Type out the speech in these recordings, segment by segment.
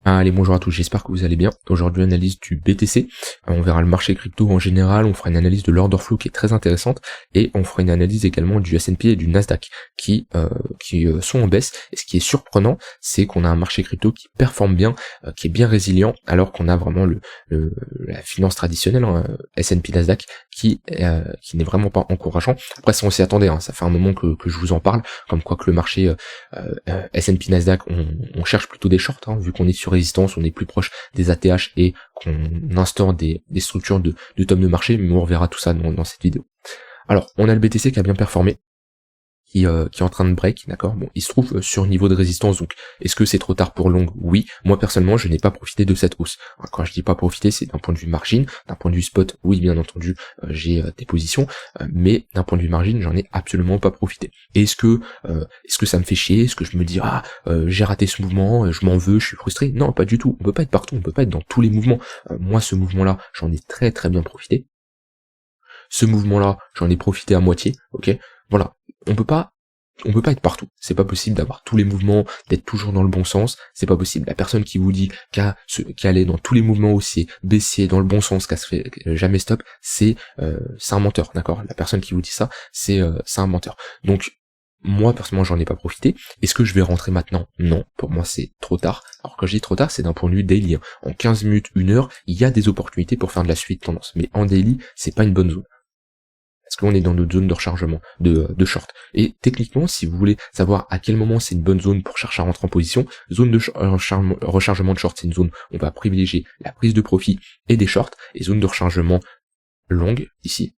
Allez, bonjour à tous, j'espère que vous allez bien. Aujourd'hui, analyse du BTC. On verra le marché crypto en général, on fera une analyse de l'order flow qui est très intéressante, et on fera une analyse également du S&P et du Nasdaq qui sont en baisse. Et ce qui est surprenant, c'est qu'on a un marché crypto qui performe bien, qui est bien résilient, alors qu'on a vraiment la finance traditionnelle, S&P Nasdaq, qui n'est vraiment pas encourageant. Après, ça on s'y attendait, ça fait un moment que je vous en parle, comme quoi que le marché S&P Nasdaq, on cherche plutôt des shorts, vu qu'on est sur résistance, on est plus proche des ATH et qu'on instaure des structures de tomes de marché, mais on reverra tout ça dans cette vidéo. Alors, on a le BTC qui a bien performé, qui est en train de break, d'accord. Bon, il se trouve sur niveau de résistance, donc est-ce que c'est trop tard pour long? Oui. Moi personnellement, je n'ai pas profité de cette hausse. Quand je dis pas profiter, c'est d'un point de vue margin, d'un point de vue spot, oui bien entendu, j'ai des positions, mais d'un point de vue margin, j'en ai absolument pas profité. Et est-ce que ça me fait chier? Est-ce que je me dis j'ai raté ce mouvement, je m'en veux, je suis frustré? Non, pas du tout. On peut pas être partout, on peut pas être dans tous les mouvements. Moi, ce mouvement-là, j'en ai très très bien profité. Ce mouvement-là, j'en ai profité à moitié, ok. Voilà, on peut pas être partout. C'est pas possible d'avoir tous les mouvements, d'être toujours dans le bon sens. C'est pas possible. La personne qui vous dit qu'elle est dans tous les mouvements haussiers, baissiers, dans le bon sens, qu'elle se fait jamais stop, c'est un menteur, d'accord. La personne qui vous dit ça, c'est un menteur. Donc moi personnellement j'en ai pas profité. Est-ce que je vais rentrer maintenant? Non, pour moi c'est trop tard. Alors quand je dis trop tard, c'est d'un point de vue daily. En 15 minutes, 1 heure, il y a des opportunités pour faire de la suite tendance. Mais en daily, c'est pas une bonne zone. Parce qu'on est dans notre zone de rechargement, de short. Et techniquement, si vous voulez savoir à quel moment c'est une bonne zone pour chercher à rentrer en position, zone de rechargement de short, c'est une zone où on va privilégier la prise de profit et des shorts, et zone de rechargement longue, ici,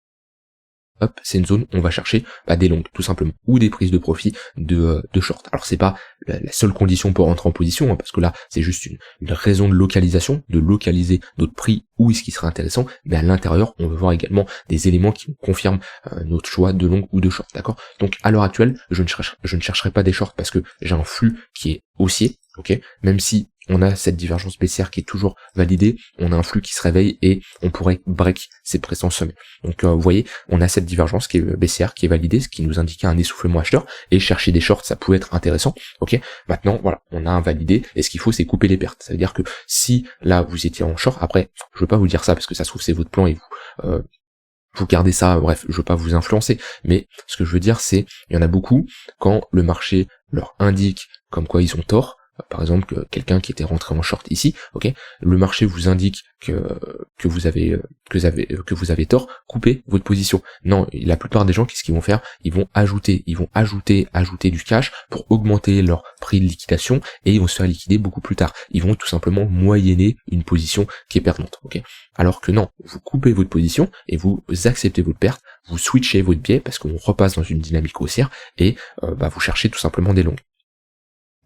hop, c'est une zone où on va chercher des longues, tout simplement, ou des prises de profit de short. Alors c'est pas la seule condition pour rentrer en position, parce que là c'est juste une raison de localisation, de localiser notre prix où est-ce qui serait intéressant, mais à l'intérieur on veut voir également des éléments qui confirment notre choix de longue ou de short, d'accord. Donc à l'heure actuelle, je ne chercherai pas des shorts parce que j'ai un flux qui est haussier, ok, même si on a cette divergence baissière qui est toujours validée, on a un flux qui se réveille et on pourrait break ces précédents sommets. Donc vous voyez, on a cette divergence qui est baissière, qui est validée, ce qui nous indiquait un essoufflement acheteur, et chercher des shorts, ça pouvait être intéressant, ok. Maintenant, voilà, on a un validé, et ce qu'il faut, c'est couper les pertes. Ça veut dire que si, là, vous étiez en short, après, je veux pas vous dire ça, parce que ça se trouve, c'est votre plan, et vous gardez ça, bref, je veux pas vous influencer, mais ce que je veux dire, c'est, il y en a beaucoup, quand le marché leur indique comme quoi ils ont tort, par exemple quelqu'un qui était rentré en short ici, ok, le marché vous indique que vous avez tort, coupez votre position. Non, la plupart des gens, qu'est-ce qu'ils vont faire? Ils vont ajouter du cash pour augmenter leur prix de liquidation, et ils vont se faire liquider beaucoup plus tard. Ils vont tout simplement moyenner une position qui est perdante, ok. Alors que non, vous coupez votre position et vous acceptez votre perte, vous switchez votre biais parce qu'on repasse dans une dynamique haussière, et vous cherchez tout simplement des longues.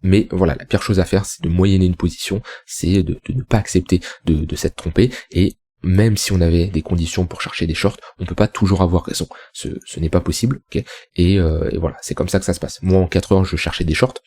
Mais voilà, la pire chose à faire, c'est de moyenner une position, c'est de ne pas accepter de s'être trompé, et même si on avait des conditions pour chercher des shorts, on peut pas toujours avoir raison. Ce n'est pas possible, ok. Et voilà, c'est comme ça que ça se passe. Moi, en 4 heures, je cherchais des shorts.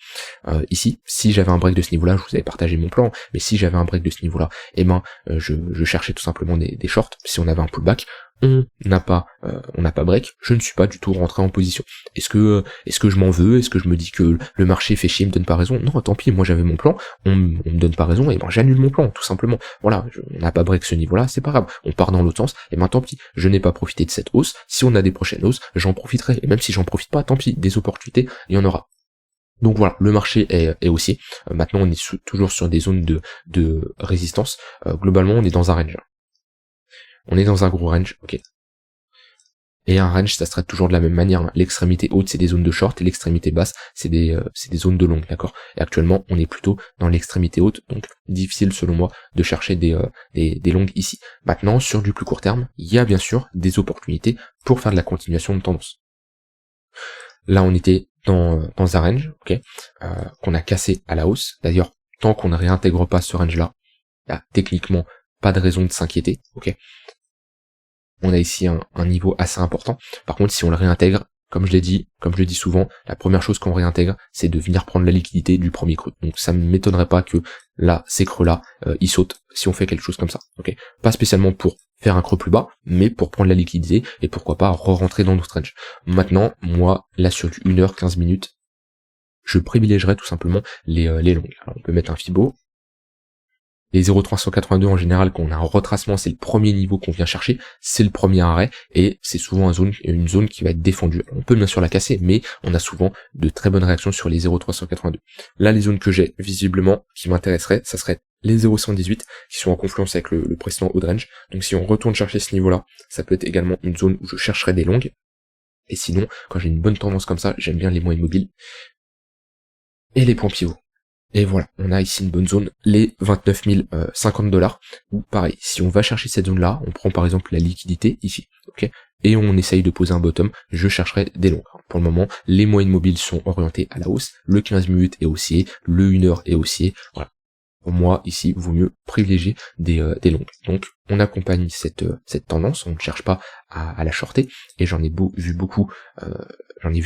Ici, si j'avais un break de ce niveau-là, je vous avais partagé mon plan, mais si j'avais un break de ce niveau-là, je cherchais tout simplement des shorts. Si on avait un pullback, on n'a pas break, je ne suis pas du tout rentré en position. Est-ce que je m'en veux? Est-ce que je me dis que le marché fait chier, me donne pas raison? Non, tant pis, moi j'avais mon plan, on me donne pas raison, et j'annule mon plan, tout simplement. Voilà, on n'a pas break ce niveau-là, c'est pas grave, on part dans l'autre sens, et tant pis, je n'ai pas profité de cette hausse. Si on a des prochaines hausses, j'en profiterai, et même si j'en profite pas, tant pis, des opportunités, il y en aura. Donc voilà, le marché est haussier. Maintenant on est toujours sur des zones de résistance. Globalement on est dans un range. On est dans un gros range, ok. Et un range, ça se traite toujours de la même manière. L'extrémité haute, c'est des zones de short, et l'extrémité basse, c'est des zones de long, d'accord. Et actuellement, on est plutôt dans l'extrémité haute, donc difficile selon moi de chercher des longues ici. Maintenant, sur du plus court terme, il y a bien sûr des opportunités pour faire de la continuation de tendance. Là, on était dans un range, ok, qu'on a cassé à la hausse. D'ailleurs, tant qu'on ne réintègre pas ce range-là, il y a techniquement pas de raison de s'inquiéter, ok. On a ici un niveau assez important. Par contre, si on le réintègre, comme je le dis souvent, la première chose qu'on réintègre, c'est de venir prendre la liquidité du premier creux. Donc ça ne m'étonnerait pas que là, ces creux-là, ils sautent si on fait quelque chose comme ça, ok. Pas spécialement pour faire un creux plus bas, mais pour prendre la liquidité, et pourquoi pas re-rentrer dans notre range. Maintenant, moi, là sur du 1 heure, 15 minutes, je privilégierais tout simplement les longues. Alors on peut mettre un Fibo, Les 0,382 en général, quand on a un retracement, c'est le premier niveau qu'on vient chercher, c'est le premier arrêt, et c'est souvent une zone qui va être défendue. On peut bien sûr la casser, mais on a souvent de très bonnes réactions sur les 0,382. Là, les zones que j'ai, visiblement, qui m'intéresseraient, ça serait les 0,118, qui sont en confluence avec le précédent haut de range. Donc si on retourne chercher ce niveau-là, ça peut être également une zone où je chercherai des longues. Et sinon, quand j'ai une bonne tendance comme ça, j'aime bien les moyennes mobiles et les points pivots. Et voilà, on a ici une bonne zone, les 29 050 $, ou pareil, si on va chercher cette zone-là, on prend par exemple la liquidité, ici, ok, et on essaye de poser un bottom, je chercherai des longues. Pour le moment, les moyennes mobiles sont orientées à la hausse, le 15 minutes est haussier, le 1 heure est haussier, voilà. Pour moi, ici, il vaut mieux privilégier des longues. Donc, on accompagne cette tendance, on ne cherche pas à la shorter, et j'en ai vu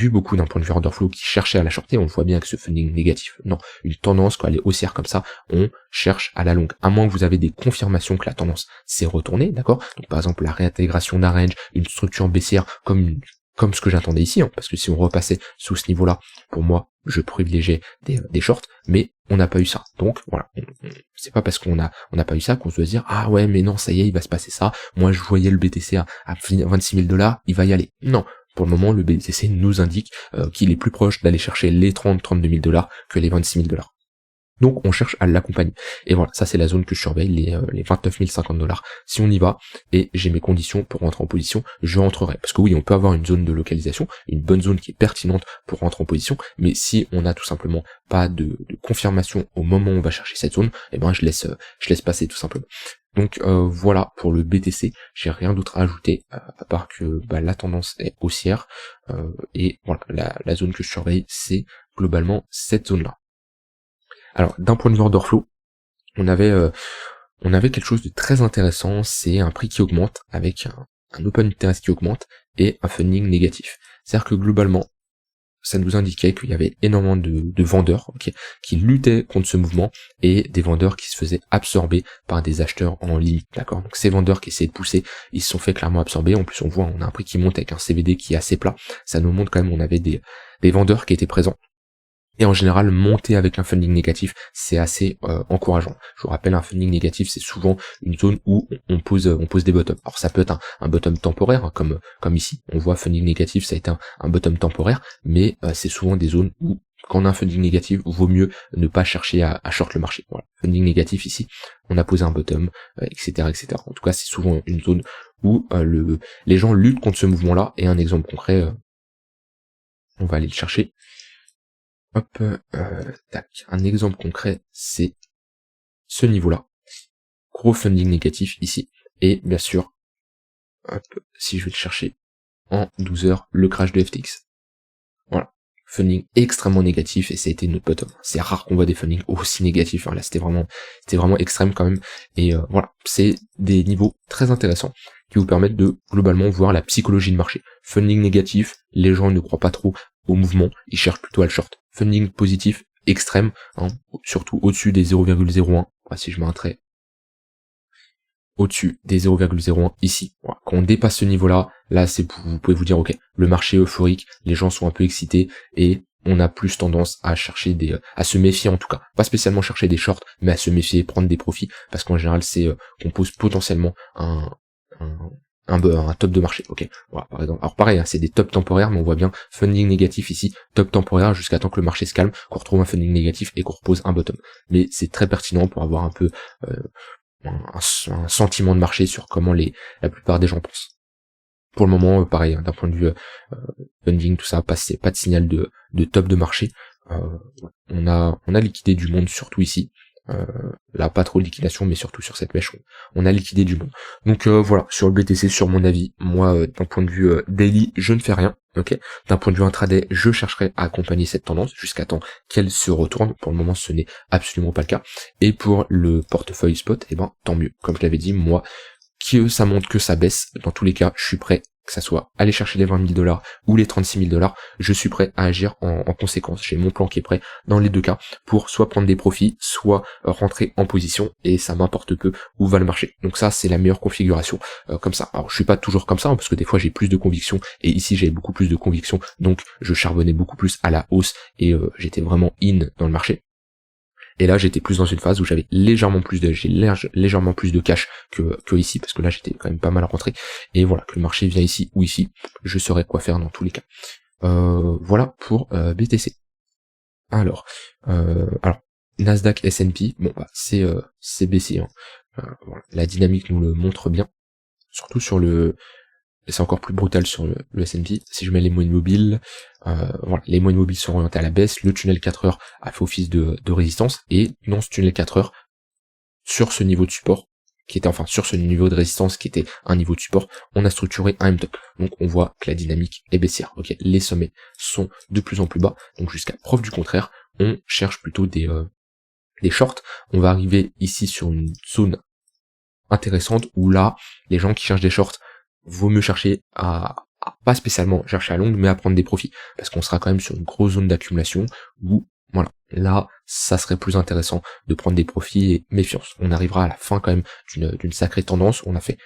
beaucoup d'un point de vue order flow qui cherchaient à la shorter, on voit bien que ce funding négatif. Non, une tendance, quand elle est haussière comme ça, on cherche à la longue. À moins que vous avez des confirmations que la tendance s'est retournée, d'accord? Donc, par exemple, la réintégration d'un range, une structure baissière comme ce que j'attendais ici, hein, parce que si on repassait sous ce niveau-là, pour moi, je privilégiais des shorts, mais on n'a pas eu ça. Donc voilà, c'est pas parce qu'on n'a pas eu ça qu'on se doit dire ah ouais mais non ça y est il va se passer ça. Moi je voyais le BTC à 26 000 $, il va y aller. Non, pour le moment le BTC nous indique qu'il est plus proche d'aller chercher les 32 000 $ que les 26 000 $. Donc on cherche à l'accompagner. Et voilà, ça c'est la zone que je surveille, les 29 050 $. Si on y va, et j'ai mes conditions pour rentrer en position, je rentrerai. Parce que oui, on peut avoir une zone de localisation, une bonne zone qui est pertinente pour rentrer en position, mais si on n'a tout simplement pas de confirmation au moment où on va chercher cette zone, eh ben je laisse passer tout simplement. Donc voilà pour le BTC, j'ai rien d'autre à ajouter, à part que la tendance est haussière, et voilà, la zone que je surveille, c'est globalement cette zone-là. Alors, d'un point de vue order flow, on avait quelque chose de très intéressant, c'est un prix qui augmente avec un open interest qui augmente et un funding négatif. C'est-à-dire que globalement, ça nous indiquait qu'il y avait énormément de vendeurs qui luttaient contre ce mouvement et des vendeurs qui se faisaient absorber par des acheteurs en limite, d'accord? Donc ces vendeurs qui essaient de pousser, ils se sont fait clairement absorber. En plus, on a un prix qui monte avec un CVD qui est assez plat. Ça nous montre quand même on avait des vendeurs qui étaient présents. Et en général, monter avec un funding négatif, c'est assez encourageant. Je vous rappelle, un funding négatif, c'est souvent une zone où on pose des bottoms. Alors ça peut être un bottom temporaire, hein, comme ici. On voit funding négatif, ça a été un bottom temporaire, mais c'est souvent des zones où, quand on a un funding négatif, vaut mieux ne pas chercher à short le marché. Voilà. Funding négatif ici, on a posé un bottom, etc., etc. En tout cas, c'est souvent une zone où les gens luttent contre ce mouvement-là. Et un exemple concret, on va aller le chercher. Hop, tac. Un exemple concret, c'est ce niveau-là. Gros funding négatif ici. Et bien sûr, hop, si je vais le chercher en 12 heures, le crash de FTX. Voilà. Funding extrêmement négatif et ça a été notre bottom. C'est rare qu'on voit des fundings aussi négatifs. Hein. Là, c'était vraiment extrême quand même. Et voilà, c'est des niveaux très intéressants qui vous permettent de globalement voir la psychologie de marché. Funding négatif, les gens ne croient pas trop au mouvement, ils cherchent plutôt à le short. Funding positif extrême, hein, surtout au-dessus des 0,01. Si je mets un trait au-dessus des 0,01 ici. Voilà. Quand on dépasse ce niveau-là, là vous pouvez vous dire ok, le marché est euphorique, les gens sont un peu excités et on a plus tendance à chercher à se méfier en tout cas. Pas spécialement chercher des shorts, mais à se méfier, prendre des profits, parce qu'en général c'est qu'on pose potentiellement un top de marché, ok. Voilà, par exemple. Alors pareil, hein, c'est des tops temporaires, mais on voit bien funding négatif ici, top temporaire jusqu'à temps que le marché se calme, qu'on retrouve un funding négatif et qu'on repose un bottom. Mais c'est très pertinent pour avoir un peu un sentiment de marché sur comment la plupart des gens pensent. Pour le moment, pareil, hein, d'un point de vue funding, tout ça, pas de signal de top de marché. On a liquidé du monde surtout ici. Là pas trop de liquidation mais surtout sur cette mèche on a liquidé du monde. Donc voilà, sur le BTC, sur mon avis, moi d'un point de vue daily, je ne fais rien, ok. D'un point de vue intraday, je chercherai à accompagner cette tendance jusqu'à temps qu'elle se retourne. Pour le moment ce n'est absolument pas le cas. Et pour le portefeuille spot, eh ben tant mieux. Comme je l'avais dit, moi, ça monte que ça baisse, dans tous les cas je suis prêt, que ça soit aller chercher les 20 000 $ ou les 36 000 $, je suis prêt à agir en conséquence. J'ai mon plan qui est prêt dans les deux cas pour soit prendre des profits, soit rentrer en position, et ça m'importe peu où va le marché. Donc ça, c'est la meilleure configuration comme ça. Alors je suis pas toujours comme ça, hein, parce que des fois j'ai plus de conviction, et ici j'avais beaucoup plus de conviction, donc je charbonnais beaucoup plus à la hausse, et j'étais vraiment in dans le marché. Et là j'étais plus dans une phase où j'avais légèrement plus de cash que ici, parce que là j'étais quand même pas mal rentré, et voilà, que le marché vient ici ou ici, je saurais quoi faire dans tous les cas. Voilà pour BTC. Alors Nasdaq, S&P, bon bah c'est baissier, hein. Voilà. La dynamique nous le montre bien, surtout sur c'est encore plus brutal sur le S&P. Si je mets les moyennes mobiles, voilà, les moyennes mobiles sont orientées à la baisse, le tunnel 4 heures a fait office de résistance, et dans ce tunnel 4 heures, sur ce niveau de support, sur ce niveau de résistance qui était un niveau de support, on a structuré un M-top. Donc on voit que la dynamique est baissière. Ok, les sommets sont de plus en plus bas, donc jusqu'à preuve du contraire, on cherche plutôt des shorts. On va arriver ici sur une zone intéressante où là, les gens qui cherchent des shorts, vaut mieux chercher à pas spécialement chercher à longue, mais à prendre des profits, parce qu'on sera quand même sur une grosse zone d'accumulation où, voilà, là, ça serait plus intéressant de prendre des profits, et méfiance. On arrivera à la fin quand même d'une sacrée tendance. On a fait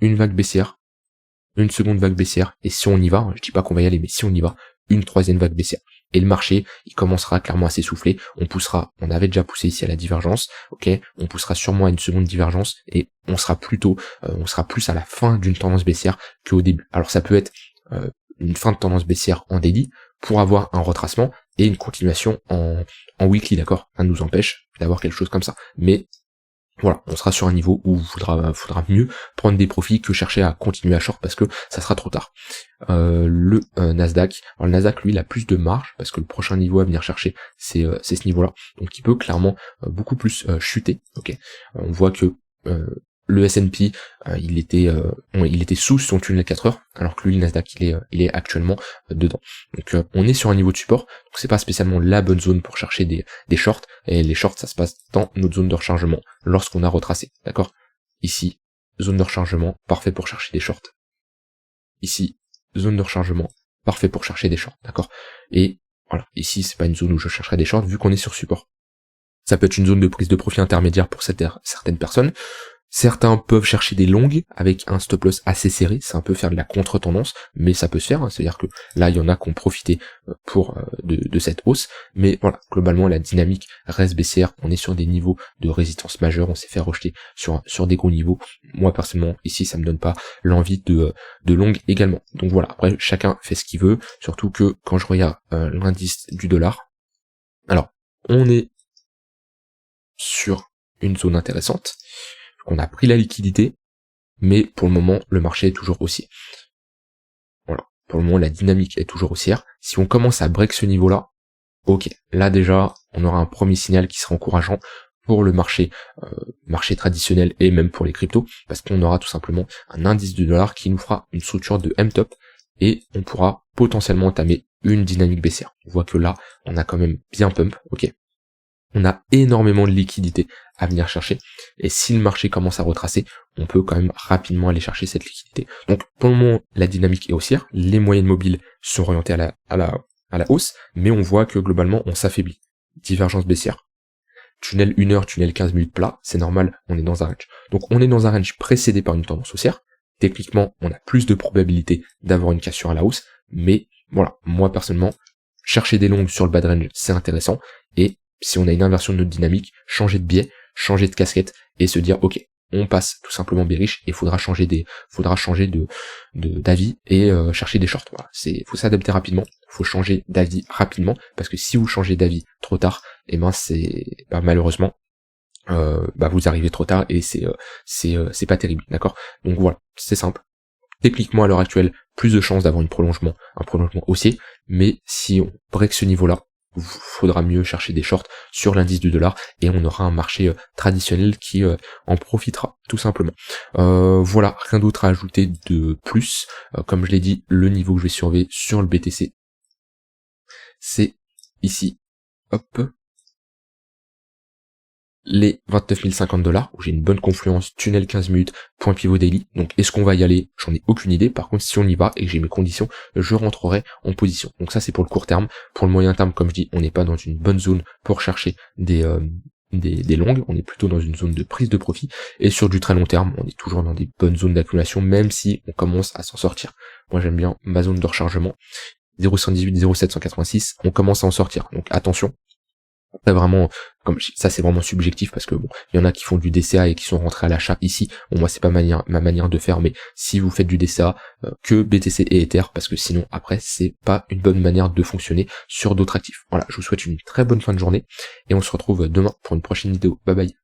une vague baissière, une seconde vague baissière, et si on y va, je dis pas qu'on va y aller, mais si on y va, une troisième vague baissière. Et le marché, il commencera clairement à s'essouffler, on avait déjà poussé ici à la divergence, ok, on poussera sûrement à une seconde divergence, et on sera plus à la fin d'une tendance baissière qu'au début. Alors ça peut être une fin de tendance baissière en daily, pour avoir un retracement, et une continuation en weekly, d'accord, ça ne nous empêche d'avoir quelque chose comme ça, mais voilà, on sera sur un niveau où il faudra mieux prendre des profits que chercher à continuer à short, parce que ça sera trop tard. Le Nasdaq, alors le Nasdaq lui il a plus de marge, parce que le prochain niveau à venir chercher c'est ce niveau là, donc il peut clairement beaucoup plus chuter. Ok, on voit que le S&P il était sous son tunnel 4 heures, alors que lui le Nasdaq il est actuellement dedans. Donc on est sur un niveau de support, donc c'est pas spécialement la bonne zone pour chercher des shorts, et les shorts ça se passe dans notre zone de rechargement lorsqu'on a retracé, d'accord. Ici, zone de rechargement, parfait pour chercher des shorts. Ici, zone de rechargement, parfait pour chercher des shorts, d'accord. Et voilà, ici c'est pas une zone où je chercherai des shorts vu qu'on est sur support. Ça peut être une zone de prise de profit intermédiaire pour certaines personnes. Certains peuvent chercher des longues avec un stop loss assez serré, c'est un peu faire de la contre-tendance, mais ça peut se faire, hein. C'est-à-dire que là il y en a qui ont profité de cette hausse, mais voilà, globalement la dynamique reste baissière, on est sur des niveaux de résistance majeure, on s'est fait rejeter sur des gros niveaux. Moi personnellement ici ça me donne pas l'envie de longue également. Donc voilà, après chacun fait ce qu'il veut, surtout que quand je regarde l'indice du dollar, alors on est sur une zone intéressante, on a pris la liquidité, mais pour le moment, le marché est toujours haussier. Voilà. Pour le moment, la dynamique est toujours haussière. Si on commence à break ce niveau-là, ok. Là, déjà, on aura un premier signal qui sera encourageant pour le marché traditionnel et même pour les cryptos, parce qu'on aura tout simplement un indice du dollar qui nous fera une structure de M-top, et on pourra potentiellement entamer une dynamique baissière. On voit que là, on a quand même bien pump, ok. On a énormément de liquidité à venir chercher, et si le marché commence à retracer, on peut quand même rapidement aller chercher cette liquidité. Donc pour le moment, la dynamique est haussière, les moyennes mobiles sont orientées à la hausse, mais on voit que globalement on s'affaiblit. Divergence baissière. Tunnel 1 heure, tunnel 15 minutes plat, c'est normal, on est dans un range. Donc on est dans un range précédé par une tendance haussière. Techniquement, on a plus de probabilité d'avoir une cassure à la hausse, mais voilà, moi personnellement, chercher des longues sur le bas de range, c'est intéressant, et si on a une inversion de notre dynamique, changer de biais, changer de casquette, et se dire ok, on passe tout simplement bearish, et faudra changer d'avis et chercher des shorts. Voilà, faut s'adapter rapidement, faut changer d'avis rapidement, parce que si vous changez d'avis trop tard, et malheureusement vous arrivez trop tard, et c'est pas terrible, d'accord. Donc voilà, c'est simple. Techniquement à l'heure actuelle, plus de chances d'avoir un prolongement haussier, mais si on break ce niveau-là, faudra mieux chercher des shorts sur l'indice du dollar, et on aura un marché traditionnel qui en profitera tout simplement. Voilà, rien d'autre à ajouter de plus. Comme je l'ai dit, le niveau que je vais surveiller sur le BTC, c'est ici, hop, les 29 050 $, où j'ai une bonne confluence, tunnel 15 minutes, point pivot daily. Donc est-ce qu'on va y aller? J'en ai aucune idée. Par contre, si on y va et que j'ai mes conditions, je rentrerai en position. Donc ça c'est pour le court terme. Pour le moyen terme, comme je dis, on n'est pas dans une bonne zone pour chercher des longues, on est plutôt dans une zone de prise de profit, et sur du très long terme, on est toujours dans des bonnes zones d'accumulation, même si on commence à s'en sortir. Moi j'aime bien ma zone de rechargement, 0,118, 0,786, on commence à en sortir, donc attention. Après vraiment, comme ça c'est vraiment subjectif parce que bon, il y en a qui font du DCA et qui sont rentrés à l'achat ici. Bon, moi c'est pas ma manière de faire, mais si vous faites du DCA, que BTC et Ether, parce que sinon après c'est pas une bonne manière de fonctionner sur d'autres actifs. Voilà, je vous souhaite une très bonne fin de journée et on se retrouve demain pour une prochaine vidéo. Bye bye.